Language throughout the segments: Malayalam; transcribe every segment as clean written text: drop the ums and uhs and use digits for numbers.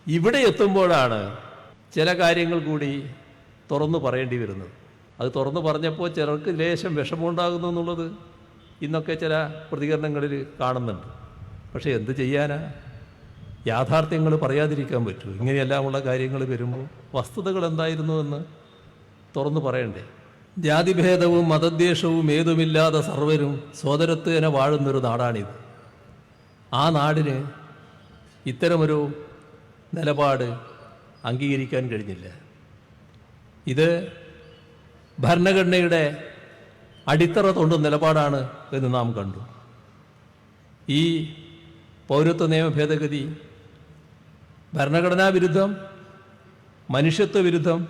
ഇവിടെ എത്തുമ്പോഴാണ് ചില കാര്യങ്ങൾ കൂടി തുറന്നു പറയേണ്ടി വരുന്നത്. അത് തുറന്നു പറഞ്ഞപ്പോൾ ചിലർക്ക് ലേശം വിഷമമുണ്ടാകുന്നു എന്നുള്ളത് ഇന്നൊക്കെ ചില പ്രതികരണങ്ങളിൽ കാണുന്നുണ്ട്. പക്ഷേ എന്ത് ചെയ്യാനാ, യാഥാർത്ഥ്യങ്ങൾ പറയാതിരിക്കാൻ പറ്റൂ. ഇങ്ങനെയെല്ലാമുള്ള കാര്യങ്ങൾ വരുമ്പോൾ വസ്തുതകൾ എന്തായിരുന്നു എന്ന് തുറന്നു പറയണ്ടേ. ജാതിഭേദവും മതദ്വേഷവും ഏതുമില്ലാതെ സർവരും സോദരത്വേന വാഴുന്നൊരു നാടാണിത്. ആ നാടിന് ഇത്തരമൊരു നിലപാട് അംഗീകരിക്കാൻ കഴിഞ്ഞില്ല. ഇത് ഭരണഘടനയുടെ അടിത്തറ തൊണ്ട നിലപാടാണ് എന്ന് നാം കണ്ടു. ഈ പൗരത്വ നിയമ ഭേദഗതി ഭരണഘടനാ വിരുദ്ധം, മനുഷ്യത്വ വിരുദ്ധം,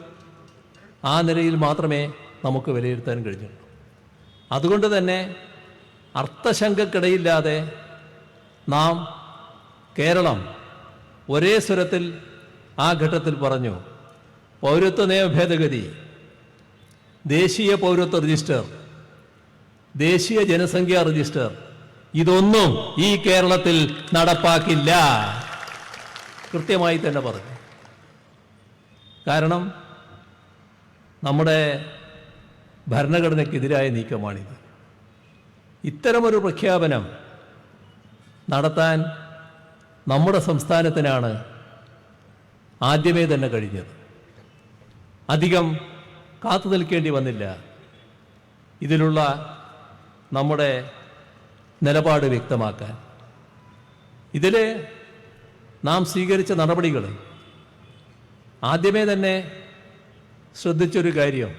ആ നിലയിൽ മാത്രമേ നമുക്ക് വിലയിരുത്താൻ കഴിഞ്ഞുള്ളൂ. അതുകൊണ്ട് തന്നെ അർത്ഥശങ്കക്കിടയില്ലാതെ നാം കേരളം ഒരേ സ്വരത്തിൽ ആ ഘട്ടത്തിൽ പറഞ്ഞു, പൗരത്വ നിയമ ഭേദഗതി, ദേശീയ പൗരത്വ രജിസ്റ്റർ, ദേശീയ ജനസംഖ്യാ രജിസ്റ്റർ, ഇതൊന്നും ഈ കേരളത്തിൽ നടപ്പാക്കില്ല. കൃത്യമായി തന്നെ പറഞ്ഞു. കാരണം നമ്മുടെ ഭരണഘടനയ്ക്കെതിരായ നീക്കമാണിത്. ഇത്തരമൊരു പ്രഖ്യാപനം നടത്താൻ നമ്മുടെ സംസ്ഥാനത്തിനാണ് ആദ്യമേ തന്നെ കഴിഞ്ഞത്. അധികം കാത്തു നിൽക്കേണ്ടി വന്നില്ല ഇതിലുള്ള നമ്മുടെ നിലപാട് വ്യക്തമാക്കാൻ. ഇതിൽ നാം സ്വീകരിച്ച നടപടികൾ ആദ്യമേ തന്നെ ശ്രദ്ധിച്ചൊരു കാര്യം,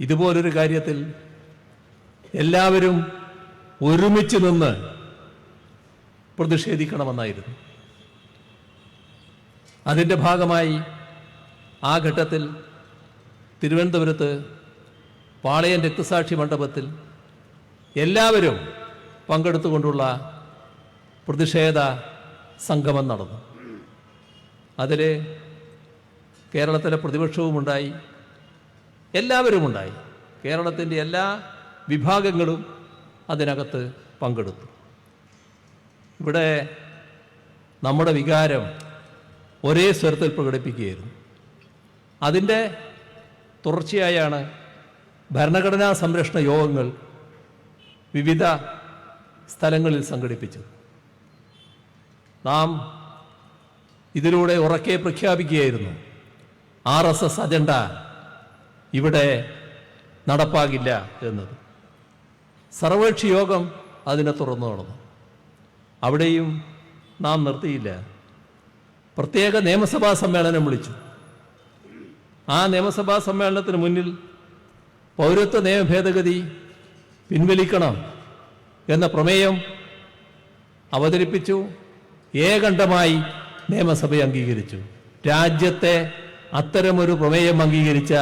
ഇതുപോലൊരു കാര്യത്തിൽ എല്ലാവരും ഒരുമിച്ച് നിന്ന് പ്രതിഷേധിക്കണമെന്നായിരുന്നു. അതിൻ്റെ ഭാഗമായി ആ ഘട്ടത്തിൽ തിരുവനന്തപുരത്ത് പാളയം രക്തസാക്ഷി മണ്ഡപത്തിൽ എല്ലാവരും പങ്കെടുത്തുകൊണ്ടുള്ള പ്രതിഷേധ സംഗമം നടന്നു. അതിൽ കേരളത്തിലെ പ്രതിപക്ഷവുമുണ്ടായി, എല്ലാവരുമുണ്ടായി. കേരളത്തിൻ്റെ എല്ലാ വിഭാഗങ്ങളും അതിനകത്ത് പങ്കെടുത്തു. ഇവിടെ നമ്മുടെ വികാരം ഒരേ സ്വരത്തിൽ പ്രകടിപ്പിക്കുകയായിരുന്നു. അതിൻ്റെ തുടർച്ചയായാണ് ഭരണഘടനാ സംരക്ഷണ യോഗങ്ങൾ വിവിധ സ്ഥലങ്ങളിൽ സംഘടിപ്പിച്ചത്. നാം ഇതിലൂടെ ഉറക്കെ പ്രഖ്യാപിക്കുകയായിരുന്നു, RSS അജണ്ട ഇവിടെ നടപ്പാകില്ല എന്നത്. സർവകക്ഷി യോഗം അതിനെ തുറന്നു നടന്നു. അവിടെയും നാം നിർത്തിയില്ല. പ്രത്യേക നിയമസഭാ സമ്മേളനം വിളിച്ചു. ആ നിയമസഭാ സമ്മേളനത്തിന് മുന്നിൽ പൗരത്വ നിയമ ഭേദഗതി പിൻവലിക്കണം എന്ന പ്രമേയം അവതരിപ്പിച്ചു. ഏകണ്ഠമായി നിയമസഭ അംഗീകരിച്ചു. രാജ്യത്തെ അത്തരമൊരു പ്രമേയം അംഗീകരിച്ച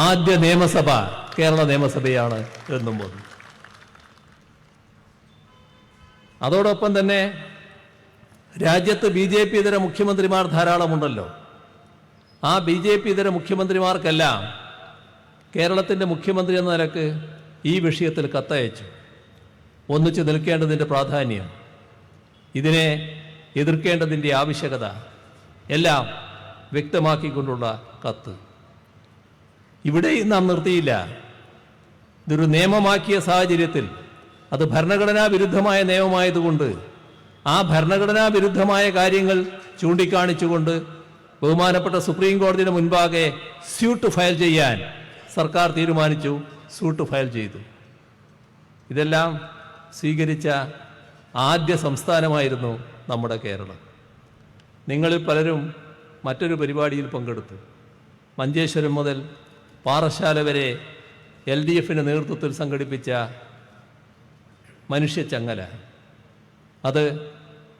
ആദ്യ നിയമസഭ കേരള നിയമസഭയാണ് എന്നും പറഞ്ഞു. അതോടൊപ്പം തന്നെ രാജ്യത്ത് BJP ഇതര മുഖ്യമന്ത്രിമാർ ധാരാളമുണ്ടല്ലോ. ആ BJP ഇതര മുഖ്യമന്ത്രിമാർക്കെല്ലാം കേരളത്തിൻ്റെ മുഖ്യമന്ത്രി എന്ന നിലക്ക് ഈ വിഷയത്തിൽ കത്തയച്ചു. ഒന്നിച്ചു നിൽക്കേണ്ടതിൻ്റെ പ്രാധാന്യം, ഇതിനെ എതിർക്കേണ്ടതിൻ്റെ ആവശ്യകത എല്ലാം വ്യക്തമാക്കിക്കൊണ്ടുള്ള കത്ത്. ഇവിടെയും നാം നിർത്തിയില്ല. ഇതൊരു നിയമമാക്കിയ സാഹചര്യത്തിൽ അത് ഭരണഘടനാ വിരുദ്ധമായ നിയമമായതുകൊണ്ട് ആ ഭരണഘടനാ വിരുദ്ധമായ കാര്യങ്ങൾ ചൂണ്ടിക്കാണിച്ചുകൊണ്ട് ബഹുമാനപ്പെട്ട സുപ്രീം കോടതിയുടെ മുൻപാകെ സ്യൂട്ട് ഫയൽ ചെയ്യാൻ സർക്കാർ തീരുമാനിച്ചു. സ്യൂട്ട് ഫയൽ ചെയ്തു. ഇതെല്ലാം സ്വീകരിച്ച ആദ്യ സംസ്ഥാനമായിരുന്നു നമ്മുടെ കേരളം. നിങ്ങളിൽ പലരും മറ്റൊരു പരിപാടിയിൽ പങ്കെടുത്തു. മഞ്ചേശ്വരം മുതൽ പാറശാല വരെ LDFിൻ്റെ നേതൃത്വത്തിൽ സംഘടിപ്പിച്ച മനുഷ്യച്ചങ്ങല,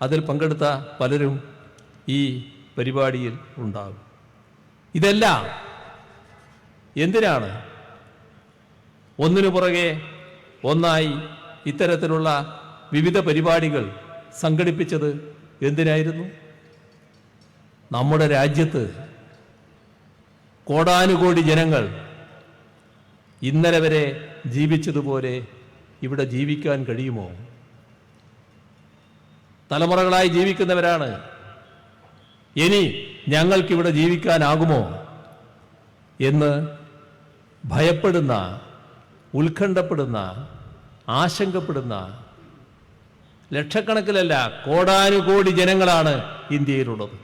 അതിൽ പങ്കെടുത്ത പലരും ഈ പരിപാടിയിൽ ഉണ്ടാകും. ഇതെല്ലാം എന്തിനാണ്? ഒന്നിനു പുറകെ ഒന്നായി ഇത്തരത്തിലുള്ള വിവിധ പരിപാടികൾ സംഘടിപ്പിച്ചത് എന്തിനായിരുന്നു? നമ്മുടെ രാജ്യത്ത് കോടാനുകോടി ജനങ്ങൾ ഇന്നലെ വരെ ജീവിച്ചതുപോലെ ഇവിടെ ജീവിക്കാൻ കഴിയുമോ? തലമുറകളായി ജീവിക്കുന്നവരാണ്. ഇനി ഞങ്ങൾക്കിവിടെ ജീവിക്കാനാകുമോ എന്ന് ഭയപ്പെടുന്ന, ഉത്കണ്ഠപ്പെടുന്ന, ആശങ്കപ്പെടുന്ന ലക്ഷക്കണക്കിലല്ല കോടാനുകോടി ജനങ്ങളാണ് ഇന്ത്യയിലുള്ളത്.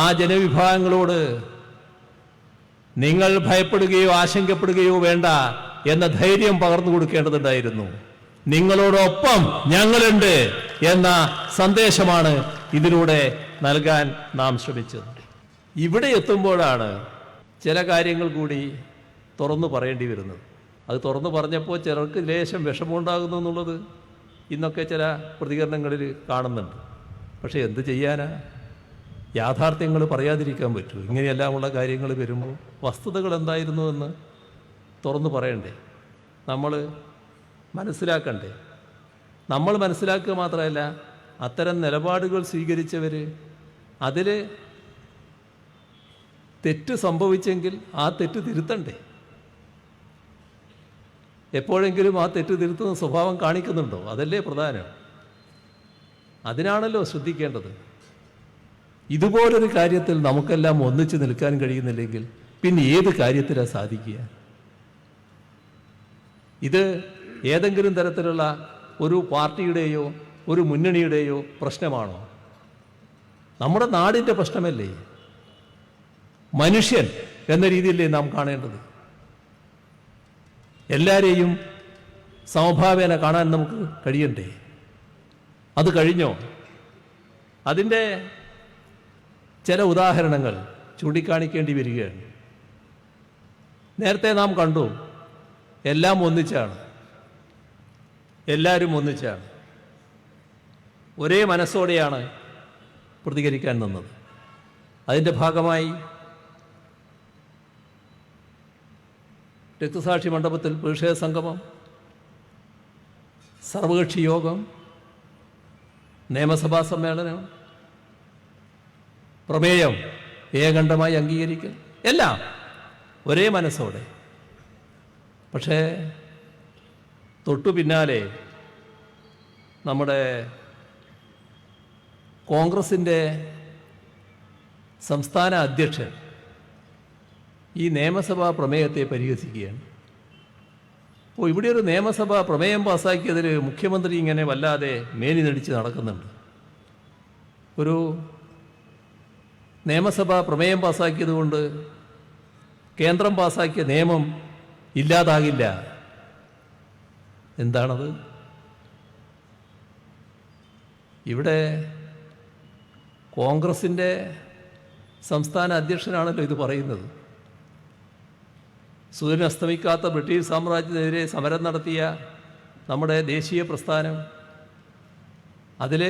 ആ ജനവിഭാഗങ്ങളോട് നിങ്ങൾ ഭയപ്പെടുകയോ ആശങ്കപ്പെടുകയോ വേണ്ട എന്ന ധൈര്യം പകർന്നു കൊടുക്കേണ്ടതുണ്ടായിരുന്നു. നിങ്ങളോടൊപ്പം ഞങ്ങളുണ്ട് എന്ന സന്ദേശമാണ് ഇതിലൂടെ നൽകാൻ നാം ശ്രമിച്ചത്. ഇവിടെ എത്തുമ്പോഴാണ് ചില കാര്യങ്ങൾ കൂടി തുറന്നു പറയേണ്ടി വരുന്നത്. അത് തുറന്നു പറഞ്ഞപ്പോൾ ചിലർക്ക് ലേശം വിഷമമുണ്ടാകുന്നു എന്നുള്ളത് ഇന്നൊക്കെ ചില പ്രതികരണങ്ങളിൽ കാണുന്നുണ്ട്. പക്ഷേ എന്ത് ചെയ്യാനാ, യാഥാർത്ഥ്യങ്ങൾ പറയാതിരിക്കാൻ പറ്റൂ. ഇങ്ങനെയെല്ലാമുള്ള കാര്യങ്ങൾ വരുമ്പോൾ വസ്തുതകൾ എന്തായിരുന്നു എന്ന് തുറന്നു പറയണ്ടേ, നമ്മൾ മനസ്സിലാക്കണ്ടേ. നമ്മൾ മനസ്സിലാക്കുക മാത്രമല്ല, അത്തരം നിലപാടുകൾ സ്വീകരിച്ചവർ അതിൽ തെറ്റ് സംഭവിച്ചെങ്കിൽ ആ തെറ്റ് തിരുത്തണ്ടേ. എപ്പോഴെങ്കിലും ആ തെറ്റ് തിരുത്തുന്ന സ്വഭാവം കാണിക്കുന്നുണ്ടോ? അതല്ലേ പ്രധാനം. അതിനാണല്ലോ ശ്രദ്ധിക്കേണ്ടത്. ഇതുപോലൊരു കാര്യത്തിൽ നമുക്കെല്ലാം ഒന്നിച്ചു നിൽക്കാൻ കഴിയുന്നില്ലെങ്കിൽ പിന്നെ ഏത് കാര്യത്തിലാണ് സാധിക്കുക? ഇത് ഏതെങ്കിലും തരത്തിലുള്ള ഒരു പാർട്ടിയുടെയോ ഒരു മുന്നണിയുടെയോ പ്രശ്നമാണോ? നമ്മുടെ നാടിൻ്റെ പ്രശ്നമല്ലേ? മനുഷ്യൻ എന്ന രീതിയിലേ നാം കാണേണ്ടത്. എല്ലാവരെയും സമഭാവേന കാണാൻ നമുക്ക് കഴിയണ്ടേ? അത് കഴിഞ്ഞോ? അതിൻ്റെ ചില ഉദാഹരണങ്ങൾ ചൂണ്ടിക്കാണിക്കേണ്ടി വരികയാണ്. നേരത്തെ നാം കണ്ടു, എല്ലാം ഒന്നിച്ചാണ്, എല്ലാവരും ഒന്നിച്ചാണ്, ഒരേ മനസ്സോടെയാണ് പ്രതികരിക്കാൻ നിന്നത്. അതിൻ്റെ ഭാഗമായി രക്തസാക്ഷി മണ്ഡപത്തിൽ പ്രതിഷേധ സംഗമം, സർവകക്ഷി യോഗം, നിയമസഭാ സമ്മേളനം, പ്രമേയം ഏകണ്ഠമായി അംഗീകരിക്കൽ, എല്ലാം ഒരേ മനസ്സോടെ. പക്ഷേ തൊട്ടു പിന്നാലെ നമ്മുടെ കോൺഗ്രസിൻ്റെ സംസ്ഥാന അധ്യക്ഷൻ ഈ നിയമസഭാ പ്രമേയത്തെ പരിഹസിക്കുകയാണ്. അപ്പോൾ ഇവിടെ ഒരു നിയമസഭാ പ്രമേയം പാസ്സാക്കിയതിൽ മുഖ്യമന്ത്രി ഇങ്ങനെ വല്ലാതെ മേനി നടിച്ച് നടക്കുന്നുണ്ട്. ഒരു നിയമസഭാ പ്രമേയം പാസ്സാക്കിയത് കൊണ്ട് കേന്ദ്രം പാസ്സാക്കിയ നിയമം ഇല്ലാതാകില്ല. എന്താണത്? ഇവിടെ കോൺഗ്രസിൻ്റെ സംസ്ഥാന അധ്യക്ഷനാണല്ലോ ഇത് പറയുന്നത്. സൂര്യൻ അസ്തമിക്കാത്ത ബ്രിട്ടീഷ് സാമ്രാജ്യത്തിനെതിരെ സമരം നടത്തിയ നമ്മുടെ ദേശീയ പ്രസ്ഥാനം, അതിൽ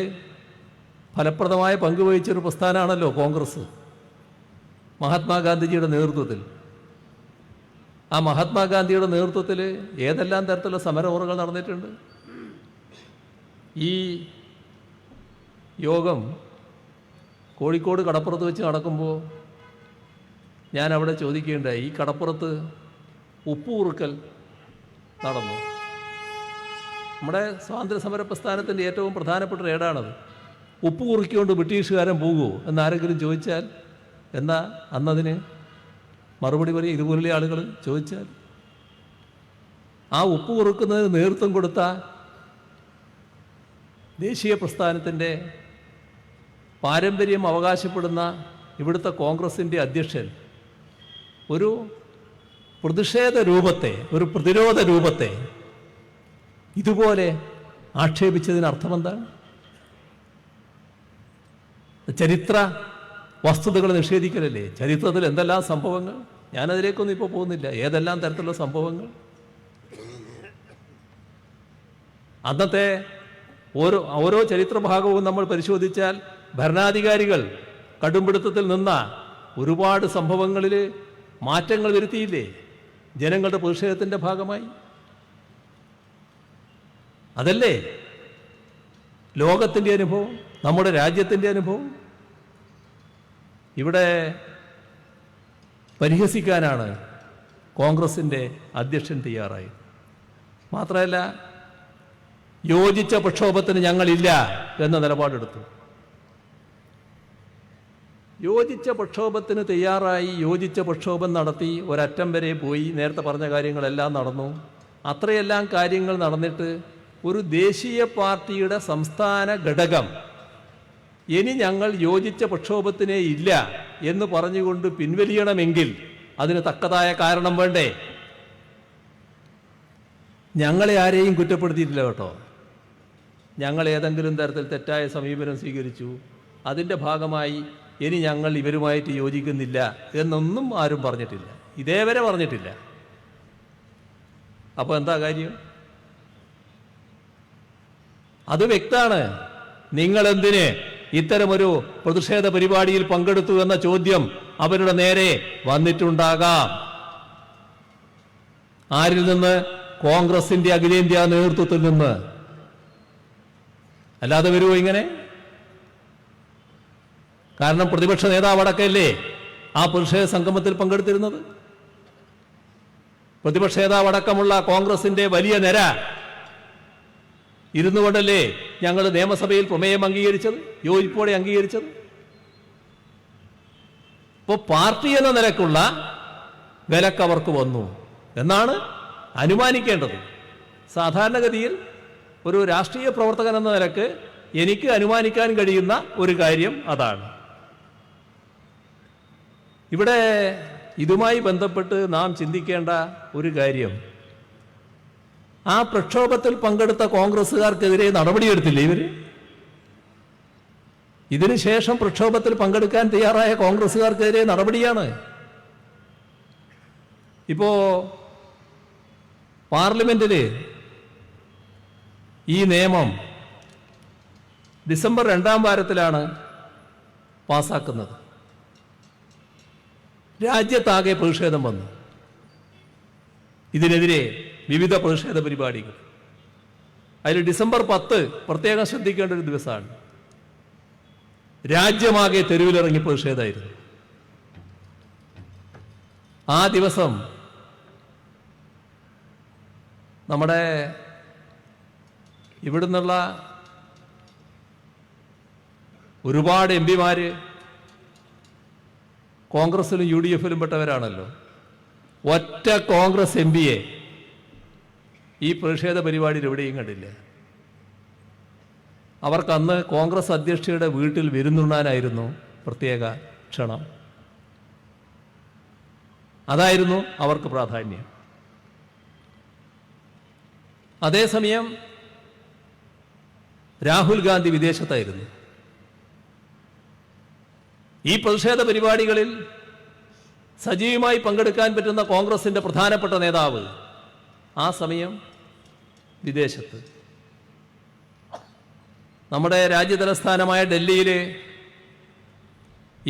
ഫലപ്രദമായ പങ്കുവഹിച്ചൊരു പ്രസ്ഥാനമാണല്ലോ കോൺഗ്രസ്, മഹാത്മാഗാന്ധിജിയുടെ നേതൃത്വത്തിൽ. ആ മഹാത്മാഗാന്ധിയുടെ നേതൃത്വത്തിൽ ഏതെല്ലാം തരത്തിലുള്ള സമരമുറകൾ നടന്നിട്ടുണ്ട്. ഈ യോഗം കോഴിക്കോട് കടപ്പുറത്ത് വെച്ച് നടക്കുമ്പോൾ ഞാൻ അവിടെ ചോദിക്കേണ്ടായി, ഈ കടപ്പുറത്ത് ഉപ്പ് കുറുക്കൽ നടന്നു. നമ്മുടെ സ്വാതന്ത്ര്യ സമര പ്രസ്ഥാനത്തിൻ്റെ ഏറ്റവും പ്രധാനപ്പെട്ട ഏടാണത്. ഉപ്പ് കുറുക്കിക്കൊണ്ട് ബ്രിട്ടീഷുകാരൻ പോകുമോ എന്നാരെങ്കിലും ചോദിച്ചാൽ എന്താ അന്നതിന് മറുപടി പറയും? ഇതുപോലുള്ള ആളുകൾ ചോദിച്ചാൽ ആ ഉപ്പ് കുറുക്കുന്നതിന് നേതൃത്വം കൊടുത്ത ദേശീയ പ്രസ്ഥാനത്തിൻ്റെ പാരമ്പര്യം അവകാശപ്പെടുന്ന ഇവിടുത്തെ കോൺഗ്രസിൻ്റെ അധ്യക്ഷൻ ഒരു പ്രതിഷേധ രൂപത്തെ, ഒരു പ്രതിരോധ രൂപത്തെ ഇതുപോലെ ആക്ഷേപിച്ചതിന് അർത്ഥമെന്താണ്? ചരിത്ര വസ്തുതകൾ നിഷേധിക്കലല്ലേ? ചരിത്രത്തിൽ എന്തെല്ലാം സംഭവങ്ങൾ, ഞാനതിലേക്കൊന്നും ഇപ്പോൾ പോകുന്നില്ല, ഏതെല്ലാം തരത്തിലുള്ള സംഭവങ്ങൾ. അന്നത്തെ ഓരോ ചരിത്രഭാഗവും നമ്മൾ പരിശോധിച്ചാൽ ഭരണാധികാരികൾ കടുംപിടുത്തത്തിൽ നിന്ന ഒരുപാട് സംഭവങ്ങളിൽ മാറ്റങ്ങൾ വരുത്തിയില്ലേ ജനങ്ങളുടെ പ്രതിഷേധത്തിൻ്റെ ഭാഗമായി? അതല്ലേ ലോകത്തിൻ്റെ അനുഭവം, നമ്മുടെ രാജ്യത്തിൻ്റെ അനുഭവം. ഇവിടെ പരിഹസിക്കാനാണ് കോൺഗ്രസിൻ്റെ അധ്യക്ഷൻ തയ്യാറായി. മാത്രമല്ല, യോജിച്ച പ്രക്ഷോഭത്തിന് ഞങ്ങളില്ല എന്ന നിലപാടെടുത്തു. യോജിച്ച പ്രക്ഷോഭത്തിന് തയ്യാറായി യോജിച്ച പ്രക്ഷോഭം നടത്തി ഒരറ്റം വരെ പോയി. നേരത്തെ പറഞ്ഞ കാര്യങ്ങളെല്ലാം നടന്നു. അത്രയെല്ലാം കാര്യങ്ങൾ നടന്നിട്ട് ഒരു ദേശീയ പാർട്ടിയുടെ സംസ്ഥാന ഘടകം ഇനി ഞങ്ങൾ യോജിച്ച പ്രക്ഷോഭത്തിനേ ഇല്ല എന്ന് പറഞ്ഞുകൊണ്ട് പിൻവലിയണമെങ്കിൽ അതിന് തക്കതായ കാരണം വേണ്ടേ? ഞങ്ങളെ ആരെയും കുറ്റപ്പെടുത്തിയിട്ടില്ല കേട്ടോ. ഞങ്ങൾ ഏതെങ്കിലും തരത്തിൽ തെറ്റായ സമീപനം സ്വീകരിച്ചു, അതിൻ്റെ ഭാഗമായി ഇനി ഞങ്ങൾ ഇവരുമായിട്ട് യോജിക്കുന്നില്ല എന്നൊന്നും ആരും പറഞ്ഞിട്ടില്ല, ഇതേവരെ പറഞ്ഞിട്ടില്ല. അപ്പോൾ എന്താ കാര്യം? അത് വ്യക്തമാണ്. നിങ്ങളെന്തിന് ഇത്തരമൊരു പ്രതിഷേധ പരിപാടിയിൽ പങ്കെടുത്തു എന്ന ചോദ്യം അവരുടെ നേരെ വന്നിട്ടുണ്ടാകാം. ആരിൽ നിന്ന്? കോൺഗ്രസിന്റെ അഖിലേന്ത്യാ നേതൃത്വത്തിൽ നിന്ന്. അല്ലാതെ വരുമോ ഇങ്ങനെ? കാരണം പ്രതിപക്ഷ നേതാവടക്കല്ലേ ആ പ്രതിഷേധ സംഗമത്തിൽ പങ്കെടുത്തിരുന്നത്. പ്രതിപക്ഷ നേതാവടക്കമുള്ള കോൺഗ്രസിന്റെ വലിയ നിര ഇരുന്നു കൊണ്ടല്ലേ ഞങ്ങൾ നിയമസഭയിൽ പ്രമേയം അംഗീകരിച്ചത്, യോജിപ്പോടെ അംഗീകരിച്ചത്. ഇപ്പോൾ പാർട്ടി എന്ന നിലക്കുള്ള വിലക്ക് അവർക്ക് വന്നു എന്നാണ് അനുമാനിക്കേണ്ടത്. സാധാരണഗതിയിൽ ഒരു രാഷ്ട്രീയ പ്രവർത്തകൻ എന്ന നിലക്ക് എനിക്ക് അനുമാനിക്കാൻ കഴിയുന്ന ഒരു കാര്യം അതാണ്. ഇവിടെ ഇതുമായി ബന്ധപ്പെട്ട് നാം ചിന്തിക്കേണ്ട ഒരു കാര്യം, ആ പ്രക്ഷോഭത്തിൽ പങ്കെടുത്ത കോൺഗ്രസ്സുകാർക്കെതിരെ നടപടിയെടുത്തില്ലേ ഇവര്? ഇതിനുശേഷം പ്രക്ഷോഭത്തിൽ പങ്കെടുക്കാൻ തയ്യാറായ കോൺഗ്രസ്സുകാർക്കെതിരെ നടപടിയാണ്. ഇപ്പോ പാർലമെന്റിൽ ഈ നിയമം ഡിസംബർ 2-ാം വാരത്തിലാണ് പാസാക്കുന്നത്. രാജ്യത്താകെ പ്രതിഷേധം വന്നു. ഇതിനെതിരെ വിവിധ പ്രതിഷേധ പരിപാടികൾ. അതിൽ ഡിസംബർ 10 പ്രത്യേകം ശ്രദ്ധിക്കേണ്ട ഒരു ദിവസമാണ്. രാജ്യമാകെ തെരുവിലിറങ്ങി പ്രതിഷേധമായിരുന്നു. ആ ദിവസം നമ്മുടെ ഇവിടുന്നുള്ള ഒരുപാട് MP-മാർ കോൺഗ്രസിലും UDF-ലും പെട്ടവരാണല്ലോ. ഒറ്റ കോൺഗ്രസ് MP-യെ ഈ പ്രതിഷേധ പരിപാടിയിൽ എവിടെയും കണ്ടില്ല. അവർക്കന്ന് കോൺഗ്രസ് അധ്യക്ഷയുടെ വീട്ടിൽ വിരുന്നുണ്ണാനായിരുന്നു പ്രത്യേക ക്ഷണം. അതായിരുന്നു അവർക്ക് പ്രാധാന്യം. അതേസമയം രാഹുൽ ഗാന്ധി വിദേശത്തായിരുന്നു. ഈ പ്രതിഷേധ പരിപാടികളിൽ സജീവമായി പങ്കെടുക്കാൻ പറ്റുന്ന കോൺഗ്രസിന്റെ പ്രധാനപ്പെട്ട നേതാവ് ആ സമയം വിദേശത്ത്. നമ്മുടെ രാജ്യതലസ്ഥാനമായ ഡൽഹിയിൽ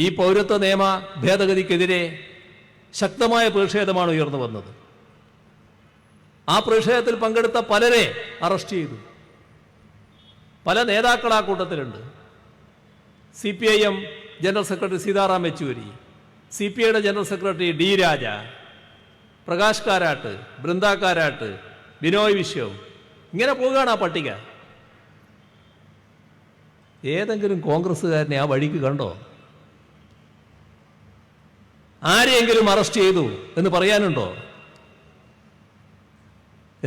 ഈ പൗരത്വ നിയമ ഭേദഗതിക്കെതിരെ ശക്തമായ പ്രതിഷേധമാണ് ഉയർന്നു വന്നത്. ആ പ്രതിഷേധത്തിൽ പങ്കെടുത്ത പലരെ അറസ്റ്റ് ചെയ്തു. പല നേതാക്കൾ ആ കൂട്ടത്തിലുണ്ട്. CPIM general secretary Sitaram Yechury, CPI-യുടെ general secretary D. Raja, Prakash Karat, Brinda Karat, Binoy Viswam, ഇങ്ങനെ പോവുകയാണ് ആ പട്ടിക. ഏതെങ്കിലും കോൺഗ്രസ്സുകാരനെ ആ വഴിക്ക് കണ്ടോ? ആരെയെങ്കിലും അറസ്റ്റ് ചെയ്തു എന്ന് പറയാനുണ്ടോ?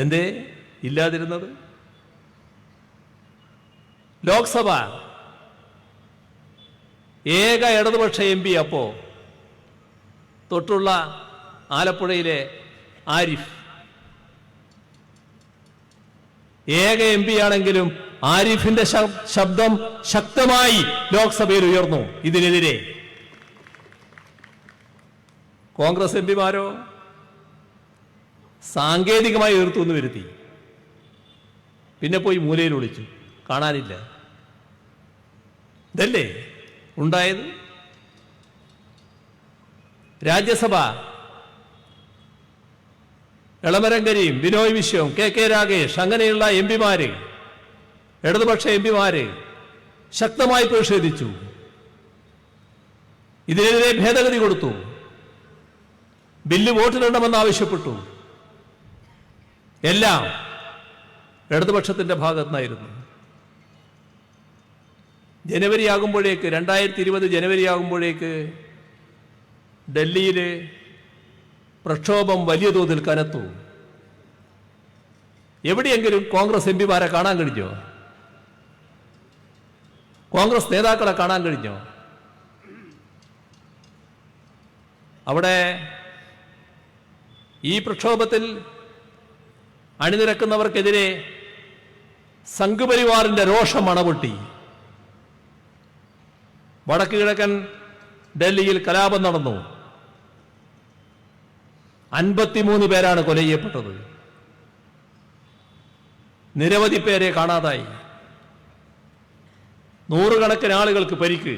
എന്തേ ഇല്ലാതിരുന്നത്? ലോക്സഭ ഏക ഇടതുപക്ഷ MP അപ്പോ തൊട്ടുള്ള ആലപ്പുഴയിലെ ആരിഫ് ഏക MP ആണെങ്കിലും ആരിഫിന്റെ ശബ്ദം ശക്തമായി ലോക്സഭയിൽ ഉയർന്നു ഇതിനെതിരെ. കോൺഗ്രസ് MP-മാരോ സാങ്കേതികമായി എതിർത്തു എന്ന് വരുത്തി. പിന്നെ പോയി മൂലയിൽ ഒളിച്ചു, കാണാനില്ല. ഇതല്ലേ ഉണ്ടായത്? രാജ്യസഭ എളമരം കരീം, ബിനോയ് വിശ്വം, KK രാഗേഷ്, അങ്ങനെയുള്ള MP-മാര്, ഇടതുപക്ഷ MP-മാര് ശക്തമായി പ്രതിഷേധിച്ചു. ഇതിനെതിരെ ഭേദഗതി കൊടുത്തു. ബില്ല് വോട്ടിലിടണമെന്ന് ആവശ്യപ്പെട്ടു. എല്ലാം ഇടതുപക്ഷത്തിന്റെ ഭാഗത്തുനിന്നായിരുന്നു. ജനുവരി ആകുമ്പോഴേക്ക് 2020 ജനുവരി ആകുമ്പോഴേക്ക് ഡൽഹിയിൽ പ്രക്ഷോഭം വലിയ തോതിൽ കനത്തു. എവിടെയെങ്കിലും കോൺഗ്രസ് എംപിമാരെ കാണാൻ കഴിഞ്ഞോ? കോൺഗ്രസ് നേതാക്കളെ കാണാൻ കഴിഞ്ഞോ? അവിടെ ഈ പ്രക്ഷോഭത്തിൽ അണിനിരക്കുന്നവർക്കെതിരെ സംഘപരിവാറിന്റെ രോഷം അണപൊട്ടി. വടക്ക് കിഴക്കൻ ഡൽഹിയിൽ കലാപം നടന്നു. 53 പേരാണ് കൊല ചെയ്യപ്പെട്ടത്. നിരവധി പേരെ കാണാതായി. നൂറുകണക്കിന് ആളുകൾക്ക് പരിക്ക്.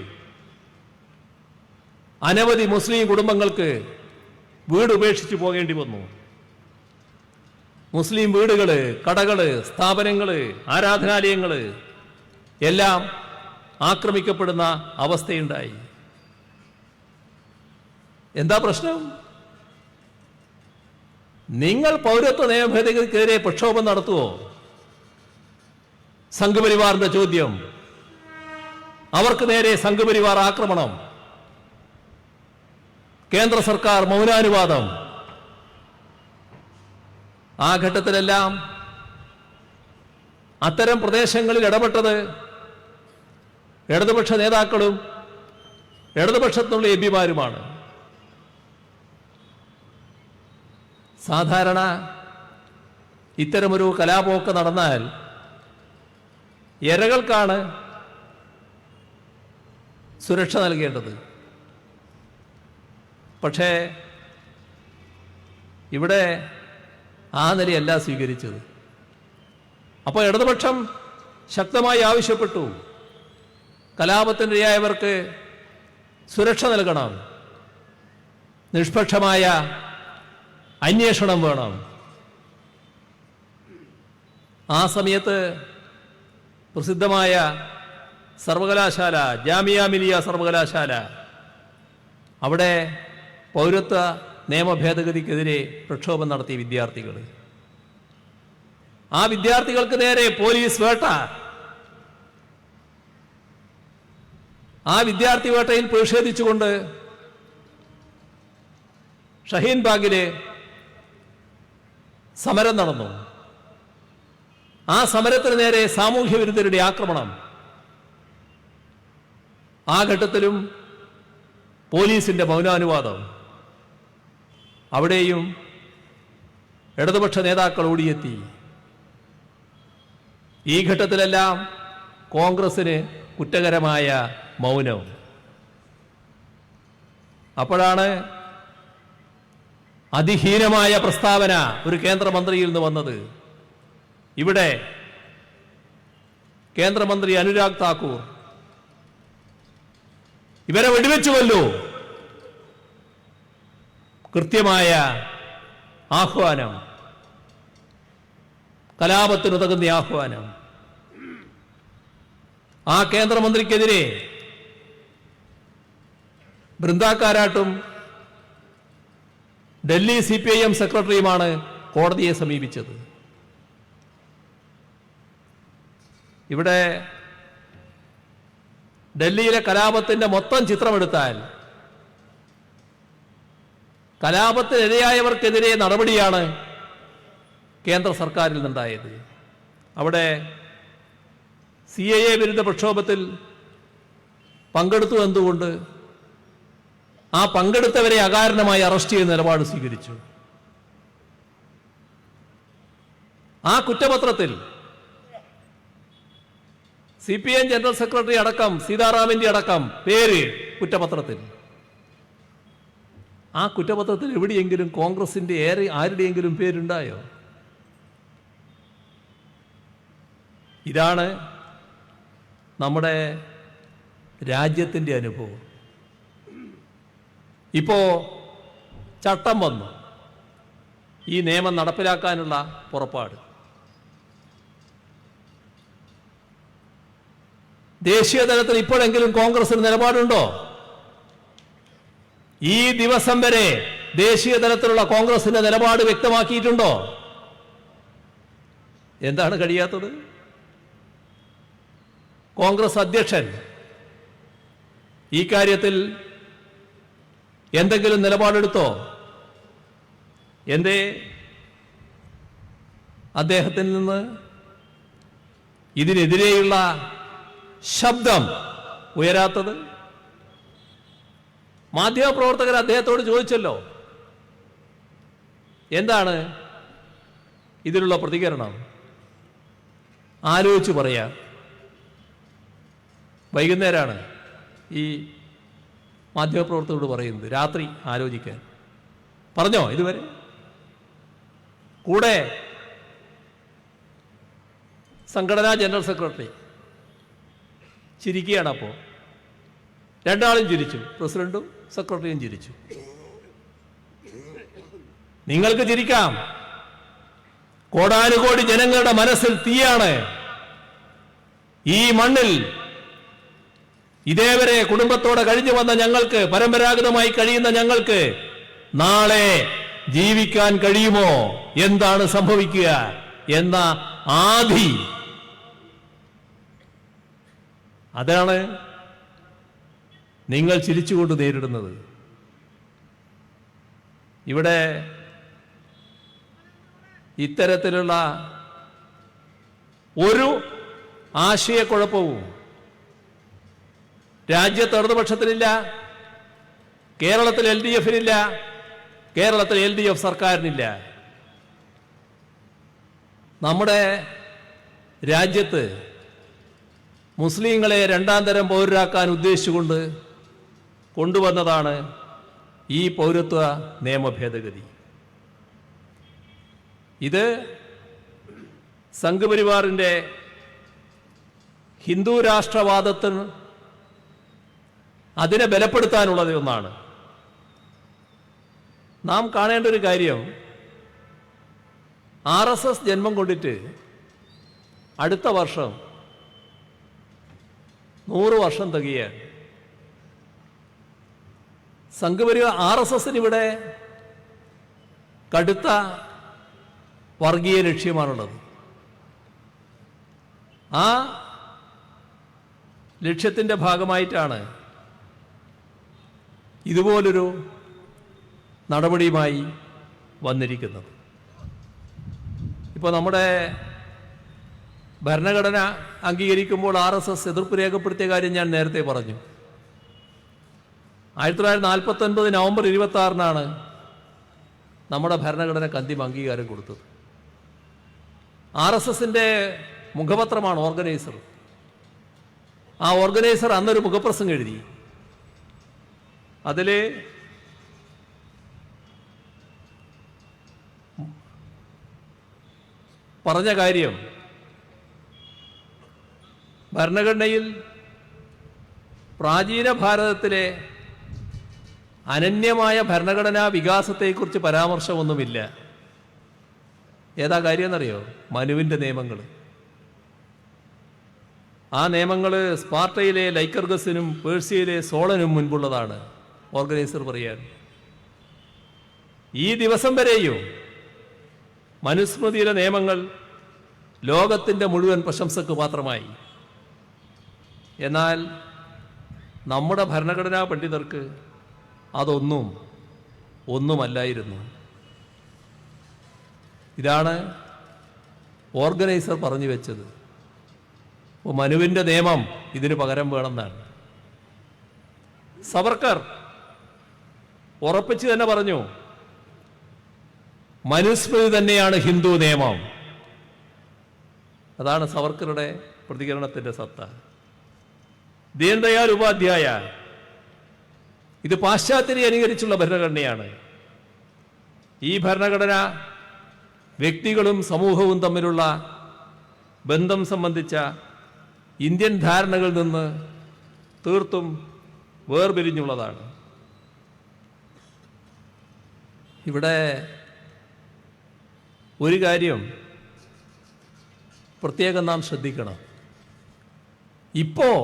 അനവധി മുസ്ലിം കുടുംബങ്ങൾക്ക് വീട് ഉപേക്ഷിച്ചു പോകേണ്ടി വന്നു. മുസ്ലിം വീടുകള്, കടകള്, സ്ഥാപനങ്ങള്, ആരാധനാലയങ്ങള് എല്ലാം ആക്രമിക്കപ്പെടുന്ന അവസ്ഥയുണ്ടായി. എന്താ പ്രശ്നം? നിങ്ങൾ പൗരത്വ നിയമ ഭേദഗതിക്കെതിരെ പ്രക്ഷോഭം നടത്തുവോ? സംഘപരിവാറിന്റെ ചോദ്യം. അവർക്ക് നേരെ സംഘപരിവാർ ആക്രമണം. കേന്ദ്ര സർക്കാർ മൗനാനുവാദം. ആ ഘട്ടത്തിലെല്ലാം അത്തരം പ്രദേശങ്ങളിൽ ഇടപെട്ടത് ഇടതുപക്ഷ നേതാക്കളും ഇടതുപക്ഷത്തുള്ള എംപിമാരുമാണ്. സാധാരണ ഇത്തരമൊരു കലാപമൊക്കെ നടന്നാൽ ഇരകൾക്കാണ് സുരക്ഷ നൽകേണ്ടത്. പക്ഷേ ഇവിടെ ആ നിലയല്ല സ്വീകരിച്ചത്. അപ്പോൾ ഇടതുപക്ഷം ശക്തമായി ആവശ്യപ്പെട്ടു, കലാപത്തിനിരയായവർക്ക് സുരക്ഷ നൽകണം, നിഷ്പക്ഷമായ അന്വേഷണം വേണം. ആ സമയത്ത് പ്രസിദ്ധമായ സർവകലാശാല, ജാമിയ മിലിയ സർവകലാശാല, അവിടെ പൗരത്വ നിയമ ഭേദഗതിക്കെതിരെ പ്രക്ഷോഭം നടത്തിയ വിദ്യാർത്ഥികൾ. ആ വിദ്യാർത്ഥികൾക്ക് നേരെ പോലീസ് വേട്ട. ആ വിദ്യാർത്ഥി വേട്ടയിൽ പ്രതിഷേധിച്ചുകൊണ്ട് ഷഹീൻ ബാഗിലെ സമരം നടന്നു. ആ സമരത്തിന് നേരെ സാമൂഹ്യ വിരുദ്ധരുടെ ആക്രമണം. ആ ഘട്ടത്തിലും പോലീസിന്റെ മൗനാനുവാദം. അവിടെയും ഇടതുപക്ഷ നേതാക്കൾ ഓടിയെത്തി. ഈ ഘട്ടത്തിലെല്ലാം കോൺഗ്രസിന് കുറ്റകരമായ മൗനം. അപ്പോഴാണ് അതിഹീനമായ പ്രസ്താവന ഒരു കേന്ദ്രമന്ത്രിയിൽ നിന്ന് വന്നത്. ഇവിടെ കേന്ദ്രമന്ത്രി അനുരാഗ് താക്കൂർ ഇവരെ വെടിവെച്ചു കൊല്ലൂ. കൃത്യമായ ആഹ്വാനം, കലാപത്തിനുതകുന്ന ആഹ്വാനം. ആ കേന്ദ്രമന്ത്രിക്കെതിരെ ബൃന്ദാക്കാരാട്ടും ഡൽഹി CPIM സെക്രട്ടറിയുമാണ് കോടതിയെ സമീപിച്ചത്. ഇവിടെ ഡൽഹിയിലെ കലാപത്തിന്റെ മൊത്തം ചിത്രമെടുത്താൽ കലാപത്തിനിരയായവർക്കെതിരെ നടപടിയാണ് കേന്ദ്ര സർക്കാരിൽ നിന്നുണ്ടായത്. അവിടെ CAA വിരുദ്ധ പ്രക്ഷോഭത്തിൽ പങ്കെടുത്തു എന്തുകൊണ്ട് ആ പങ്കെടുത്തവരെ അകാരണമായി അറസ്റ്റ് ചെയ്യുന്ന നിലപാട് സ്വീകരിച്ചു. ആ കുറ്റപത്രത്തിൽ CPM ജനറൽ സെക്രട്ടറി അടക്കം സീതാറാമിന്റെ അടക്കം പേര് കുറ്റപത്രത്തിൽ. ആ കുറ്റപത്രത്തിൽ എവിടെയെങ്കിലും കോൺഗ്രസിന്റെ ആരുടെയെങ്കിലും പേരുണ്ടായോ? ഇതാണ് നമ്മുടെ രാജ്യത്തിൻ്റെ അനുഭവം. ഇപ്പോ ചട്ടം വന്നു, ഈ നിയമം നടപ്പിലാക്കാനുള്ള പുറപ്പാട്. ദേശീയ തലത്തിൽ ഇപ്പോഴെങ്കിലും കോൺഗ്രസിന് നിലപാടുണ്ടോ? ഈ ദിവസം വരെ ദേശീയ തലത്തിലുള്ള കോൺഗ്രസിന്റെ നിലപാട് വ്യക്തമാക്കിയിട്ടുണ്ടോ? എന്താണ് കഴിയാത്തത്? കോൺഗ്രസ് അധ്യക്ഷൻ ഈ കാര്യത്തിൽ എന്തെങ്കിലും നിലപാടെടുത്തോ? എന്തേ അദ്ദേഹത്തിൽ നിന്ന് ഇതിനെതിരെയുള്ള ശബ്ദം ഉയരാത്തത്? മാധ്യമപ്രവർത്തകർ അദ്ദേഹത്തോട് ചോദിച്ചല്ലോ, എന്താണ് ഇതിലുള്ള പ്രതികരണം? ആലോചിച്ച് പറയാം. വൈകുന്നേരമാണ് ഈ മാധ്യമപ്രവർത്തകരോട് പറയുന്നത്, രാത്രി ആലോചിക്കാൻ. പറഞ്ഞോ ഇതുവരെ? കൂടെ സംഘടനാ ജനറൽ സെക്രട്ടറി ചിരിക്കുകയാണ്. അപ്പോൾ രണ്ടാളും ചിരിച്ചു, പ്രസിഡന്റും സെക്രട്ടറിയും ചിരിച്ചു. നിങ്ങൾക്ക് ചിരിക്കാം, കോടാനുകോടി ജനങ്ങളുടെ മനസ്സിൽ തീയാണ്. ഈ മണ്ണിൽ ഇതേവരെ കുടുംബത്തോടെ കഴിഞ്ഞു വന്ന ഞങ്ങൾക്ക്, പരമ്പരാഗതമായി കഴിയുന്ന ഞങ്ങൾക്ക് നാളെ ജീവിക്കാൻ കഴിയുമോ? എന്താണ് സംഭവിക്കുക എന്ന ആധി, അതാണ് നിങ്ങൾ ചിരിച്ചുകൊണ്ട് നേരിടുന്നത്. ഇവിടെ ഇത്തരത്തിലുള്ള ഒരു ആശയക്കുഴപ്പവും രാജ്യത്ത് ഇടതുപക്ഷത്തിനില്ല, കേരളത്തിൽ LDF-നില്ല, കേരളത്തിൽ LDF സർക്കാരിനില്ല. നമ്മുടെ രാജ്യത്ത് മുസ്ലിങ്ങളെ രണ്ടാം തരം പൗരരാക്കാൻ ഉദ്ദേശിച്ചുകൊണ്ട് കൊണ്ടുവന്നതാണ് ഈ പൗരത്വ നിയമ ഭേദഗതി. ഇത് സംഘപരിവാറിൻ്റെ ഹിന്ദു രാഷ്ട്രവാദത്തിന് അതിനെ ബലപ്പെടുത്താനുള്ളത് ഒന്നാണ്. നാം കാണേണ്ട ഒരു കാര്യം, RSS ജന്മം കൊണ്ടിട്ട് അടുത്ത വർഷം 100 വർഷം തികയാണ്. സംഘപരിവാർ RSS-ന് ഇവിടെ കടുത്ത വർഗീയ ലക്ഷ്യമാണുള്ളത്. ആ ലക്ഷ്യത്തിൻ്റെ ഭാഗമായിട്ടാണ് ഇതുപോലൊരു നടപടിയുമായി വന്നിരിക്കുന്നത്. ഇപ്പോൾ നമ്മുടെ ഭരണഘടന അംഗീകരിക്കുമ്പോൾ RSS എതിർപ്പ് രേഖപ്പെടുത്തിയ കാര്യം ഞാൻ നേരത്തെ പറഞ്ഞു. 1949 നവംബർ 26-നാണ് നമ്മുടെ ഭരണഘടനയ്ക്ക് അന്തിമ അംഗീകാരം കൊടുത്തത്. RSS-ന്റെ മുഖപത്രമാണ് ഓർഗനൈസർ. ആ ഓർഗനൈസർ അന്നൊരു മുഖപ്രസംഗം എഴുതി. അതിൽ പറഞ്ഞ കാര്യം, ഭരണഘടനയിൽ പ്രാചീന ഭാരതത്തിലെ അനന്യമായ ഭരണഘടനാ വികാസത്തെക്കുറിച്ച് പരാമർശമൊന്നുമില്ല. ഏതാ കാര്യം എന്നറിയോ? മനുവിൻ്റെ നിയമങ്ങൾ. ആ നിയമങ്ങൾ സ്പാർട്ടയിലെ ലൈക്കർഗസിനും പേർഷ്യയിലെ സോളനും മുൻപുള്ളതാണ്. ഓർഗനൈസർ പറയാൻ ഈ ദിവസം വരെയും മനുസ്മൃതിയിലെ നിയമങ്ങൾ ലോകത്തിൻ്റെ മുഴുവൻ പ്രശംസക്ക് പാത്രമായി. എന്നാൽ നമ്മുടെ ഭരണഘടനാ പണ്ഡിതർക്ക് ഒന്നുമല്ലായിരുന്നു. ഇതാണ് ഓർഗനൈസർ പറഞ്ഞു വെച്ചത്. മനുവിൻ്റെ നിയമം ഇതിന് പകരം വേണമെന്നാണ്. സവർക്കർ ഉറപ്പിച്ച് തന്നെ പറഞ്ഞു, മനുസ്മൃതി തന്നെയാണ് ഹിന്ദു നിയമം. അതാണ് സവർക്കറുടെ പ്രതികരണത്തിൻ്റെ സത്ത. ദീൻദയാൽ ഉപാധ്യായ, ഇത് പാശ്ചാത്യരെ അനുകരിച്ചുള്ള ഭരണഘടനയാണ്. ഈ ഭരണഘടന വ്യക്തികളും സമൂഹവും തമ്മിലുള്ള ബന്ധം സംബന്ധിച്ച ഇന്ത്യൻ ധാരണകളിൽ നിന്ന് തീർത്തും വേർപിരിഞ്ഞുള്ളതാണ്. ഇവിടെ ഒരു കാര്യം പ്രത്യേകം നാം ശ്രദ്ധിക്കണം. ഇപ്പോൾ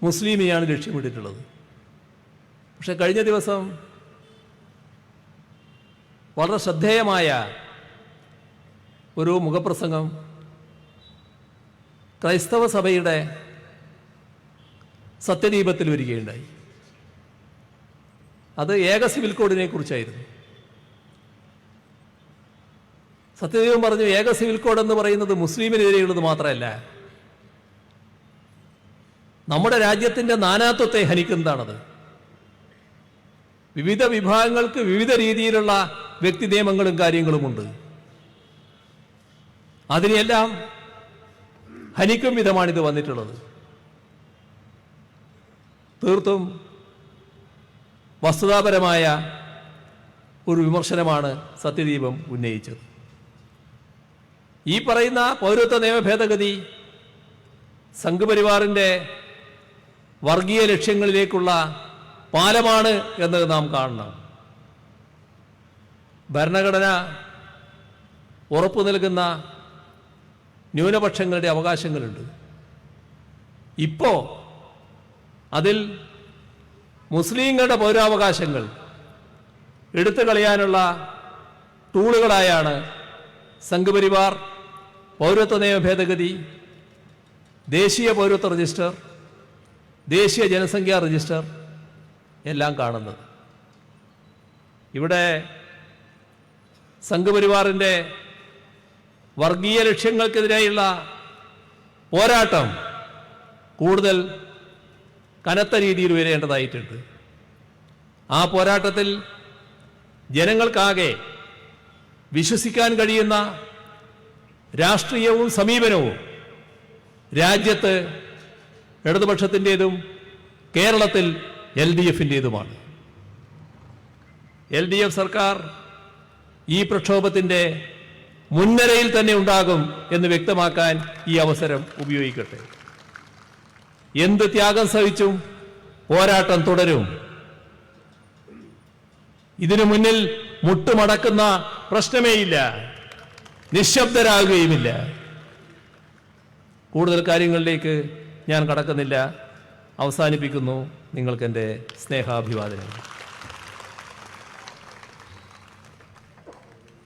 മുസ്ലിമിനെയാണ് ലക്ഷ്യമിട്ടിട്ടുള്ളത്. പക്ഷെ കഴിഞ്ഞ ദിവസം വളരെ ശ്രദ്ധേയമായ ഒരു മുഖപ്രസംഗം ക്രൈസ്തവ സഭയുടെ സത്യദീപത്തിൽ വരികയുണ്ടായി. അത് ഏക സിവിൽ കോഡിനെ കുറിച്ചായിരുന്നു. സത്യദീപം പറഞ്ഞു, ഏക സിവിൽ കോഡ് എന്ന് പറയുന്നത് മുസ്ലിമിനെതിരെയുള്ളത് മാത്രമല്ല, നമ്മുടെ രാജ്യത്തിൻ്റെ നാനാത്വത്തെ ഹനിക്കുന്നതാണത്. വിവിധ വിഭാഗങ്ങൾക്ക് വിവിധ രീതിയിലുള്ള വ്യക്തി നിയമങ്ങളും കാര്യങ്ങളുമുണ്ട്. അതിനെല്ലാം ഹനിക്കും വിധമാണിത് വന്നിട്ടുള്ളത്. തീർത്തും വസ്തുതാപരമായ ഒരു വിമർശനമാണ് സത്യദീപം ഉന്നയിച്ചത്. ഈ പറയുന്ന പൗരത്വ നിയമ ഭേദഗതി സംഘപരിവാറിൻ്റെ വർഗീയ ലക്ഷ്യങ്ങളിലേക്കുള്ള പാലമാണ് എന്ന് നാം കാണണം. ഭരണഘടന ഉറപ്പു നൽകുന്ന ന്യൂനപക്ഷങ്ങളുടെ അവകാശങ്ങളുണ്ട്. ഇപ്പോൾ അതിൽ മുസ്ലിങ്ങളുടെ പൗരാവകാശങ്ങൾ എടുത്തു കളയാനുള്ള ടൂളുകളായാണ് സംഘപരിവാർ, പൗരത്വ നിയമ ഭേദഗതി, ദേശീയ പൗരത്വ രജിസ്റ്റർ, ദേശീയ ജനസംഖ്യാ രജിസ്റ്റർ എല്ലാം കാണുന്നത്. ഇവിടെ സംഘപരിവാറിൻ്റെ വർഗീയ ലക്ഷ്യങ്ങൾക്കെതിരെയുള്ള പോരാട്ടം കൂടുതൽ കനത്ത രീതിയിൽ വരേണ്ടതായിട്ടുണ്ട്. ആ പോരാട്ടത്തിൽ ജനങ്ങൾക്കാകെ വിശ്വസിക്കാൻ കഴിയുന്ന രാഷ്ട്രീയവും സമീപനവും രാജ്യത്ത് ഇടതുപക്ഷത്തിൻ്റേതും കേരളത്തിൽ LDF-ൻ്റേതുമാണ്. LDF സർക്കാർ ഈ പ്രക്ഷോഭത്തിൻ്റെ മുൻനിരയിൽ തന്നെ ഉണ്ടാകും എന്ന് വ്യക്തമാക്കാൻ ഈ അവസരം ഉപയോഗിക്കട്ടെ. എന്ത് ത്യാഗം സഹിച്ചും പോരാട്ടം തുടരും. ഇതിനു മുന്നിൽ മുട്ടുമടക്കുന്ന പ്രശ്നമേയില്ല, നിശബ്ദരാകുകയുമില്ല. കൂടുതൽ കാര്യങ്ങളിലേക്ക് ഞാൻ കടക്കുന്നില്ല. അവസാനിപ്പിക്കുന്നു. നിങ്ങൾക്കെൻ്റെ സ്നേഹാഭിവാദനങ്ങൾ.